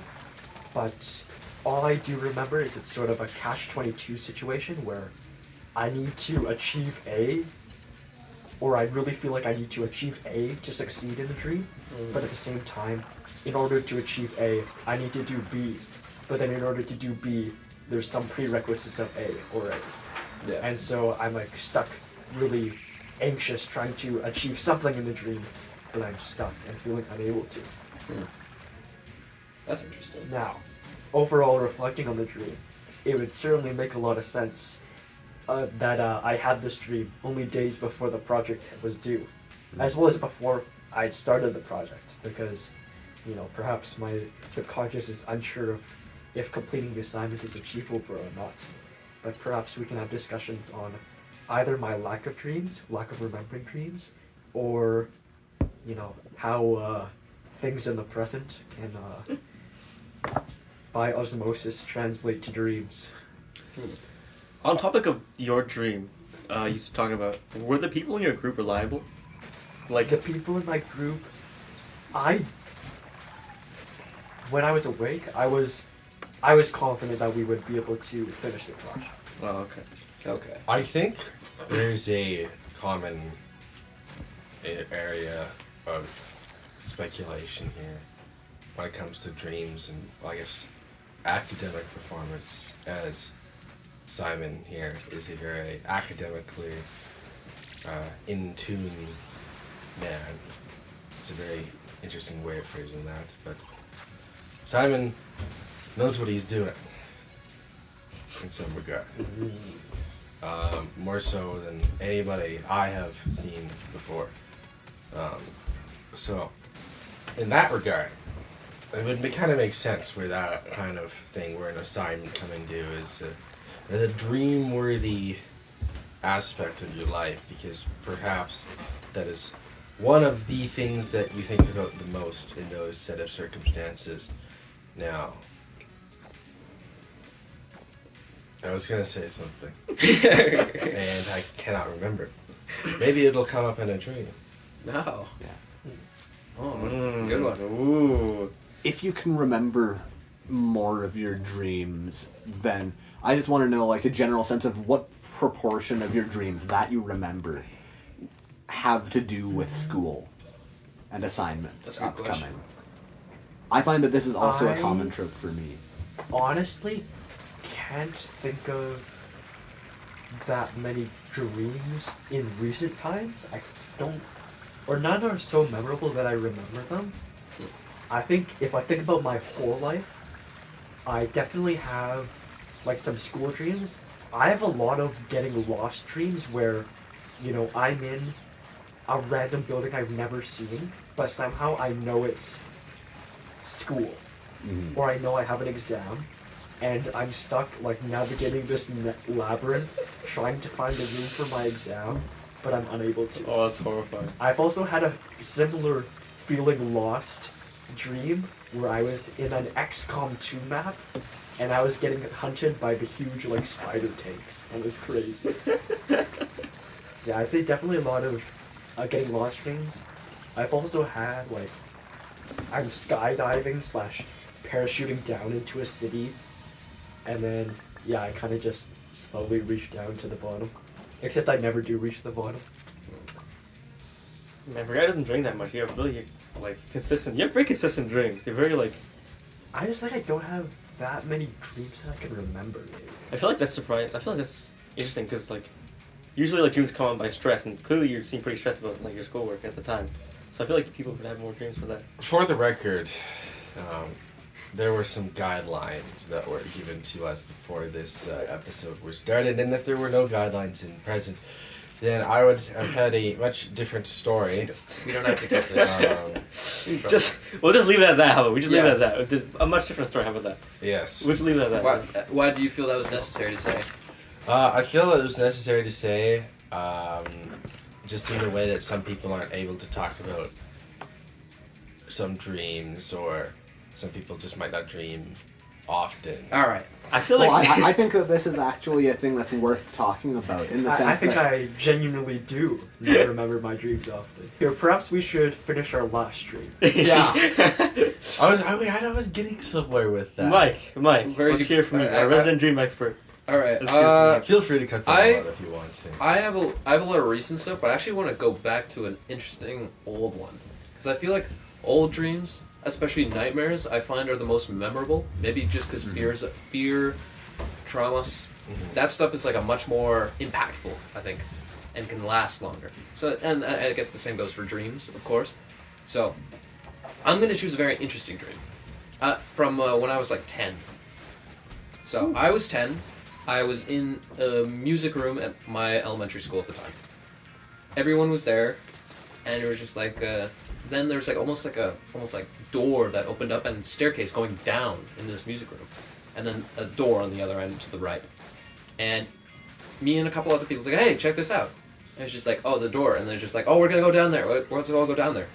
but all I do remember is it's sort of a catch-22 situation where I need to achieve A, or I really feel like I need to achieve A to succeed in the dream, but at the same time, in order to achieve A, I need to do B, but then in order to do B, there's some prerequisites of A already. Yeah. And so I'm like stuck, really anxious, trying to achieve something in the dream, but I'm stuck and feeling unable to. That's interesting. Now, overall reflecting on the dream, it would certainly make a lot of sense that I had this dream only days before the project was due, as well as before I'd started the project, because, you know, perhaps my subconscious is unsure of if completing the assignment is achievable or not. But perhaps we can have discussions on either my lack of dreams, lack of remembering dreams, or, you know, how things in the present can, by osmosis, translate to dreams. On topic of your dream, you was talking about, were the people in your group reliable? Like The people in my group, when I was awake, I was confident that we would be able to finish the project. Oh, okay. Okay. I think there's a common area of speculation here when it comes to dreams and, I guess, academic performance, as Simon here is a very academically in tune man. It's a very interesting way of phrasing that, but Simon knows what he's doing in some regard. More so than anybody I have seen before. So, in that regard, it would kind of make sense where that kind of thing, where an assignment coming due is a dream-worthy aspect of your life, because perhaps that is one of the things that you think about the most in those set of circumstances. Now, I was going to say something, and I cannot remember. Maybe it'll come up in a dream. No. Yeah. Oh, good one. Ooh. If you can remember more of your dreams, then I just want to know, like, a general sense of what proportion of your dreams that you remember have to do with school and assignments That's a good upcoming. question. I find that this is also a I- common trope for me. Honestly, can't think of that many dreams in recent times. I don't, or none are so memorable that I remember them. I think if I think about my whole life, I definitely have like some school dreams. I have a lot of getting lost dreams where, you know, I'm in a random building I've never seen, but somehow I know it's school, or I know I have an exam, and I'm stuck like navigating this labyrinth, trying to find the room for my exam, but I'm unable to. Oh, that's horrifying. I've also had a similar feeling lost dream where I was in an XCOM 2 map, and I was getting hunted by the huge like spider tanks. It was crazy. Yeah, I'd say definitely a lot of getting lost dreams. I've also had like I'm skydiving / parachuting down into a city, and then yeah, I kind of just slowly reach down to the bottom. Except I never do reach the bottom. Man, for a guy who doesn't drink that much, you have really like consistent. You have very consistent dreams. You're very like. I just like I don't have that many dreams that I can remember. Maybe. I feel like that's surprising. I feel like that's interesting because like, usually like dreams come on by stress, and clearly you seem pretty stressed about like your schoolwork at the time. So I feel like people could have more dreams for that. For the record, there were some guidelines that were given to us before this episode was started, and if there were no guidelines in present, then I would have had a much different story. We don't have to get this. We'll just leave it at that. How about we just leave Yeah. it at that? A much different story. How about that? Yes. We'll just leave it at that. Why do you feel that was necessary to say? I feel it was necessary to say, just in the way that some people aren't able to talk about some dreams, or some people just might not dream often. All right. I feel Well, like I think that this is actually a thing that's worth talking about in the sense I think that I genuinely do not remember my dreams often. Here, perhaps we should finish our last dream. Yeah. I was getting somewhere with that. Mike, Very let's good- hear from you, I- our resident dream expert. All right. Let's hear from Feel free to cut that out if you want to. I have a lot of recent stuff, but I actually want to go back to an interesting old one, because I feel like old dreams, especially nightmares, I find are the most memorable. Maybe just because fear, traumas, that stuff is like a much more impactful, I think, and can last longer. So, and I guess the same goes for dreams, of course. So, I'm gonna choose a very interesting dream, from when I was like 10. So I was 10. I was in a music room at my elementary school at the time. Everyone was there, and it was just like then there's like almost like door that opened up and staircase going down in this music room, and then a door on the other end to the right. And me and a couple other people was like, hey, check this out. And it's just like, oh, the door, and then it's just like, oh, we're gonna go down there. Let's all go down there.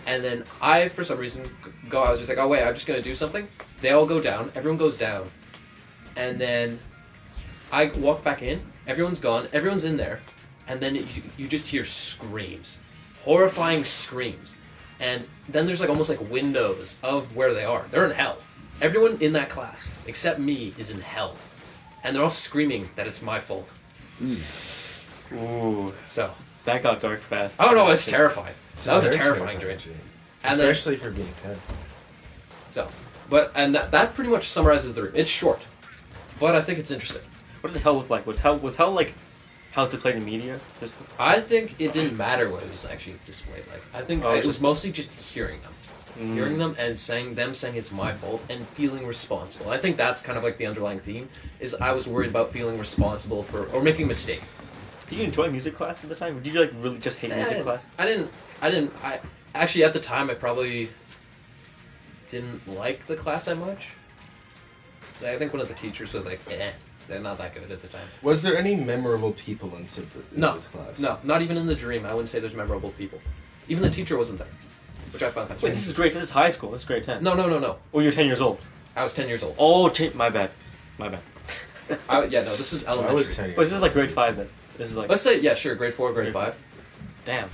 And then I, for some reason, I was just like, oh wait, I'm just gonna do something. They all go down. Everyone goes down, and then I walk back in, everyone's gone, everyone's in there, and then you just hear screams. Horrifying screams. And then there's like almost like windows of where they are. They're in hell. Everyone in that class, except me, is in hell. And they're all screaming that it's my fault. Ooh, So, that got dark fast. I don't know, it's terrifying. That was a very terrifying dream. And then, Especially for being 10. so, that pretty much summarizes the dream. It's short, but I think it's interesting. What did hell look like? Was hell like how it's displayed in media? Just I think it didn't matter what it was actually displayed like. I think Oh, it just- was mostly just hearing them. Hearing them and saying it's my fault and feeling responsible. I think that's kind of like the underlying theme, is I was worried about feeling responsible for, or making a mistake. Did you enjoy music class at the time? Or did you like really just hate music class? I actually at the time I probably didn't like the class that much. Like, I think one of the teachers was like, they're not that good at the time. Was there any memorable people in No, this class? no, not even in the dream. I wouldn't say there's memorable people. Even the teacher wasn't there, which I found kind of Wait, strange. this is great. This is high school. This is grade 10. No. Oh, you're 10 years old. I was 10 years old. Oh, my bad. This is I elementary. was 10 years Wait, this is like grade 5 then. This is like. Let's say, yeah, sure, grade 4, grade 5. Damn.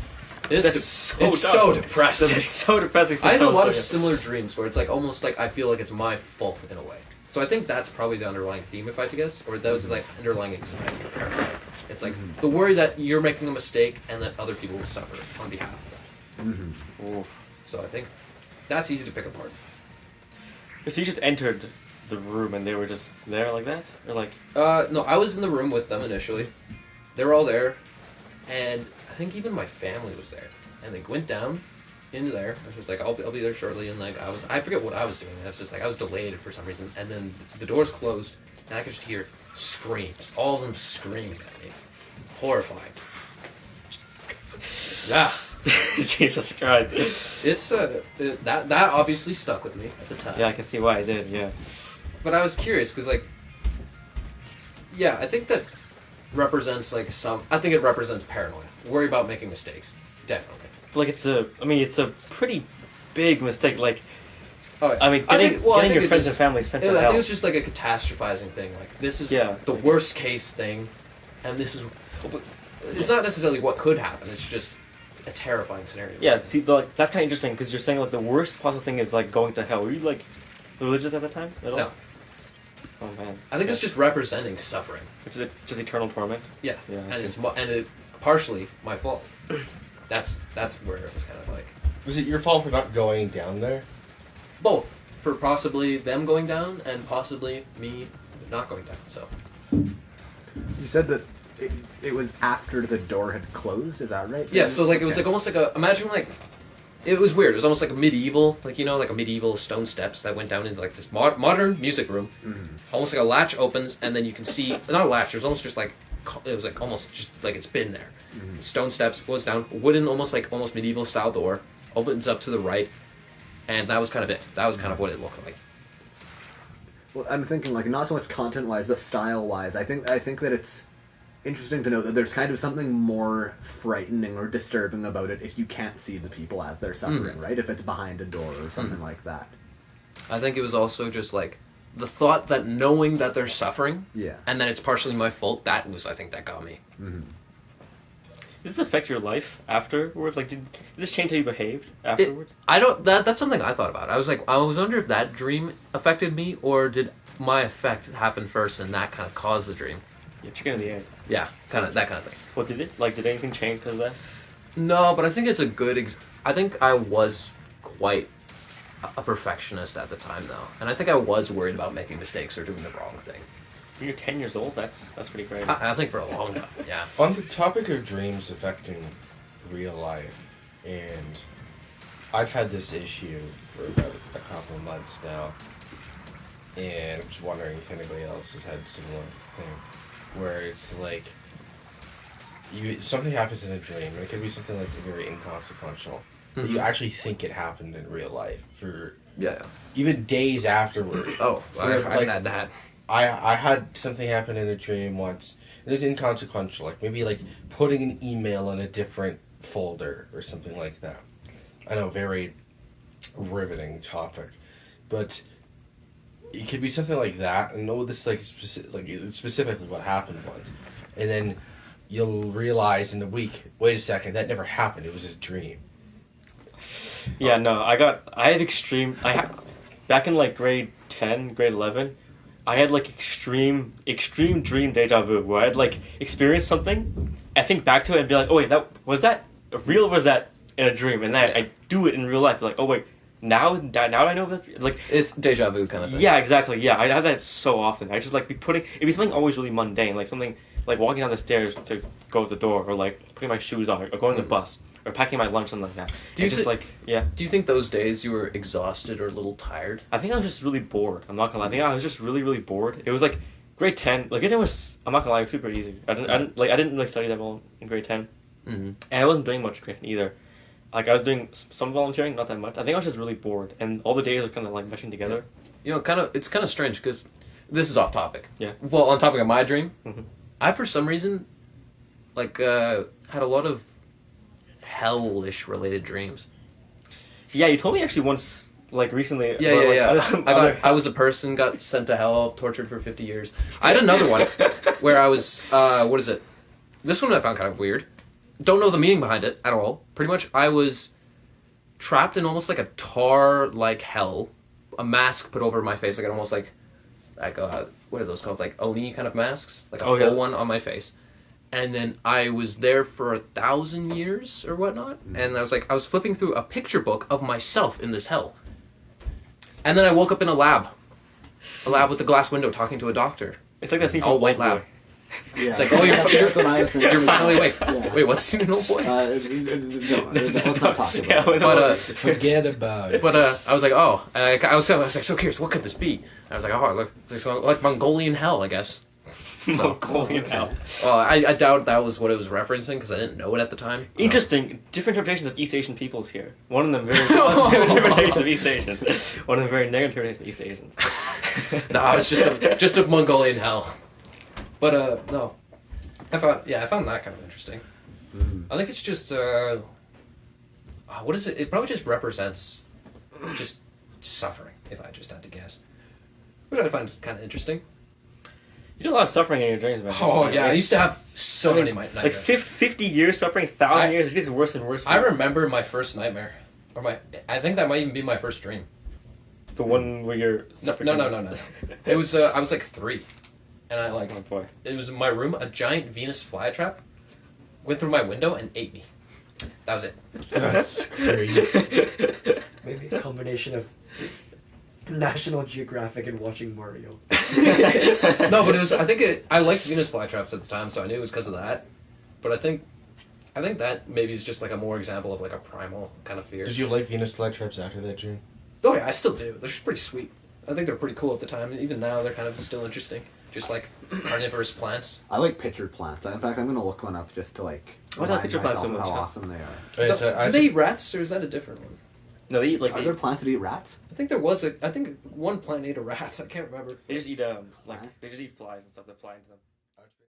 It's That's so it's dark. so depressing. It's so depressing. For I had a someone lot of so similar dreams where it's like almost like I feel like it's my fault in a way. So I think that's probably the underlying theme, if I had to guess, or that was like underlying anxiety or paranoia. It's like the worry that you're making a mistake and that other people will suffer on behalf of that. young. So I think that's easy to pick apart. So you just entered the room and they were just there like that, or like? No, I was in the room with them initially. They were all there, and I think even my family was there. And they went down into there. I was just like, I'll be there shortly. And like I forget what I was doing. I was just like I was delayed for some reason. And then the doors closed, and I could just hear screams. All of them screaming at me, horrifying. Yeah, Jesus Christ. it's that obviously stuck with me at the time. Yeah, I can see why I did. Yeah. But I was curious because like, yeah, I think that represents like I think it represents paranoia, worry about making mistakes, definitely. Like it's a pretty big mistake. Like, Oh, yeah. I mean, I getting think your it friends just- and family sent I to think hell. it's just like a catastrophizing thing. Like this is Yeah. the worst case thing, and this is. It's not necessarily what could happen. It's just a terrifying scenario. Yeah, see, like that's kind of interesting because you're saying like the worst possible thing is like going to hell. Were you like religious at the time at all? No. Oh man. I think it's just representing suffering. Which is just eternal torment. Yeah. Yeah, I and see. it's partially my fault. That's where it was kind of like Was it your fault for not going down there? both for possibly them going down and possibly me not going down. So You said that it was after the door had closed, is that right? yeah. So like it was Okay. like almost like imagine like. It was weird. It was almost like a medieval, like a medieval stone steps that went down into like this modern music room. Mhm. Almost like a latch opens, and then you can see not a latch. It was almost just like it was like almost just like it's been there. Stone steps goes down, wooden, almost medieval style door opens up to the right, and that was kind of it. That was kind of what it looked like. Well, I'm thinking like not so much content-wise, but style-wise. I think that it's interesting to know that there's kind of something more frightening or disturbing about it if you can't see the people as they're suffering, right? If it's behind a door or something like that. I think it was also just like the thought that knowing that they're suffering, Yeah. and that it's partially my fault. That was, I think, that got me. Does this affect your life afterwards? Like, did this change how you behaved afterwards? I don't. That's something I thought about. I was like, I was wondering if that dream affected me, or did my effect happen first, and that kind of caused the dream. Yeah, chicken and the egg. Yeah, kind of that kind of thing. What did it? Like, did anything change because of that? No, but I think it's a good. I think I was quite a perfectionist at the time, though, and I think I was worried about making mistakes or doing the wrong thing. When you're 10 years old, that's pretty great. I think for a long time. Yeah. On the topic of dreams affecting real life, and I've had this issue for about a couple of months now, and I'm just wondering if anybody else has had a similar thing, where it's like something happens in a dream, and it could be something like very inconsequential, but you actually think it happened in real life for Yeah. even days afterward. Oh, I've Like- had that. I had something happen in a dream once. It was inconsequential, like maybe like putting an email in a different folder or something like that. I know, very riveting topic, but it could be something like that. And know this is like specifically what happened once, and then you'll realize in the week, wait a second, that never happened. It was a dream. Yeah, no, back in like grade 10, grade 11, I had like extreme dream deja vu where I'd like experience something, I think back to it and be like, oh wait, was that real or was that in a dream? And then I do it in real life, like, oh wait, now I know that, like, It's deja vu kind of thing. yeah, exactly, yeah, I have that so often. I just like it'd be something always really mundane, like something like walking down the stairs to go to the door, or like putting my shoes on, or going to the bus, or packing my lunch, something like that. Do you It's just like, yeah. Do you think those days you were exhausted or a little tired? I think I was just really bored. I'm not gonna lie. I think I was just really, really bored. It was like grade 10. Like it was. I'm not gonna lie. It was super easy. I didn't really study that well in grade 10, Mm-hmm. and I wasn't doing much in grade 10 either. Like I was doing some volunteering, not that much. I think I was just really bored, and all the days were kind of like meshing together. You know, it's kind of strange because this is off topic. Yeah. Well, on topic of my dream, Mhm. I for some reason, like, had a lot of hellish related dreams. Yeah, you told me actually once, like recently. Yeah, or, yeah, like, yeah. I was a person, got sent to hell, tortured for 50 years. I had another one where I was, what is it? This one I found kind of weird. Don't know the meaning behind it at all. Pretty much, I was trapped in almost like a tar-like hell. A mask put over my face, like almost like what are those called? Like Oni kind of masks, like a full one on my face. And then I was there for 1,000 years or whatnot. And I was flipping through a picture book of myself in this hell. And then I woke up in a lab with a glass window, talking to a doctor. It's like that scene All from white Old lab. Boy. Yeah. It's like, oh, That's what I was thinking. you're finally awake. Yeah. Wait, what's in Old Boy? No, let's not talk about Yeah, it. But Forget about it. But I was like, oh, and I was like, so curious, what could this be? And I was like, oh, it's like Mongolian hell, I guess. Mongolian hell. Well, I doubt that was what it was referencing because I didn't know it at the time. So. Interesting. Different interpretations of East Asian peoples here. One of them very positive interpretation of East Asians. One of them very negative interpretation of East Asians. No, it's just a Mongolian hell. But no, I found that kind of interesting. I think it's just what is it? It probably just represents just suffering. If I just had to guess, which I find kind of interesting. You do a lot of suffering in your dreams, man. Oh yeah, I used to have so many nightmares. Like 50 years suffering, 1,000 years. It gets worse and worse. I remember my first nightmare, I think that might even be my first dream. The one where you're suffering. No. It was I was like 3, and I Oh boy. it was in my room. A giant Venus flytrap went through my window and ate me. That was it. That's crazy. Maybe a combination of National Geographic and watching Mario. No, but it was. I liked Venus flytraps at the time, so I knew it was because of that. But I think that maybe is just like a more example of like a primal kind of fear. Did you like Venus flytraps after that dream? Oh yeah, I still do. They're pretty sweet. I think they're pretty cool at the time. Even now, they're kind of still interesting. Just like carnivorous plants. I like pictured plants. In fact, I'm going to look one up just to like Why do I remind picture plants so myself of much? how awesome they are. Okay, so Do they eat rats, or is that a different one? No, they eat like Are there plants that eat rats? I think there was I think one plant ate a rat. I can't remember. they just eat they just eat flies and stuff that fly into them.